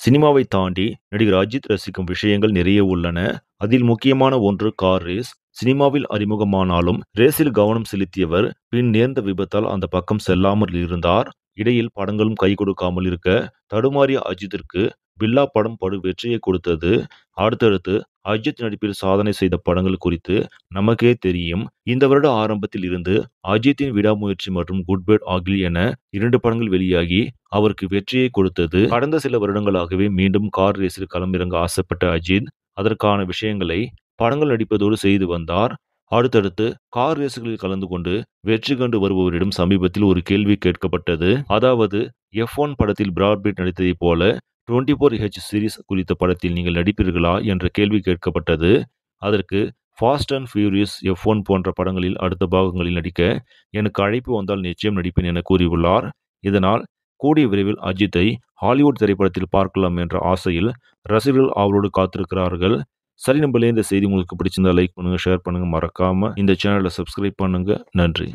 சினிமாவை தாண்டி நடிகர் அஜித் ரசிக்கும் விஷயங்கள் நிறைய உள்ளன. அதில் முக்கியமான ஒன்று கார் ரேஸ். சினிமாவில் அறிமுகமானாலும் ரேஸில் கவனம் செலுத்தியவர். பின் நேர்ந்த விபத்தால் அந்த பக்கம் செல்லாமல் இருந்தார். இடையில் படங்களும் கை கொடுக்காமல் இருக்க தடுமாறிய அஜித்திற்கு பில்லா படம் படு வெற்றியை கொடுத்தது. அடுத்தடுத்து அஜித் நடிப்பில் சாதனை செய்த படங்கள் குறித்து நமக்கே தெரியும். இந்த வருட ஆரம்பத்தில் இருந்து அஜித்தின் விடாமுயற்சி மற்றும் குட் பேட் ஆகிலி என 2 படங்கள் வெளியாகி அவருக்கு வெற்றியை கொடுத்தது. கடந்த சில வருடங்களாகவே மீண்டும் கார் ரேஸில் களமிறங்க ஆசைப்பட்ட அஜித் அதற்கான விஷயங்களை படங்கள் நடிப்பதோடு செய்து வந்தார். அடுத்தடுத்து கார் ரேஸுகளில் கலந்து கொண்டு வெற்றி கண்டு வருபவரிடம் சமீபத்தில் ஒரு கேள்வி கேட்கப்பட்டது. அதாவது F1 படத்தில் பிராட் பிட் நடித்ததைப் போல 24H சீரிஸ் குறித்த படத்தில் நீங்கள் நடிப்பீர்களா என்ற கேள்வி கேட்கப்பட்டது. அதற்கு ஃபாஸ்ட் அண்ட் ஃபியூரியஸ், F1 போன்ற படங்களில் அடுத்த பாகங்களில் நடிக்க எனக்கு அழைப்பு வந்தால் நிச்சயம் நடிப்பேன் என கூறியுள்ளார். இதனால் கூடிய விரைவில் அஜித்தை ஹாலிவுட் திரைப்படத்தில் பார்க்கலாம் என்ற ஆசையில் ரசிகர்கள் அவரோடு காத்திருக்கிறார்கள். சரி நம்பளே, இந்த செய்தி உங்களுக்கு பிடிச்சிருந்தா லைக் பண்ணுங்க, ஷேர் பண்ணுங்க, மறக்காம இந்த சேனலை சப்ஸ்கிரைப் பண்ணுங்க. நன்றி.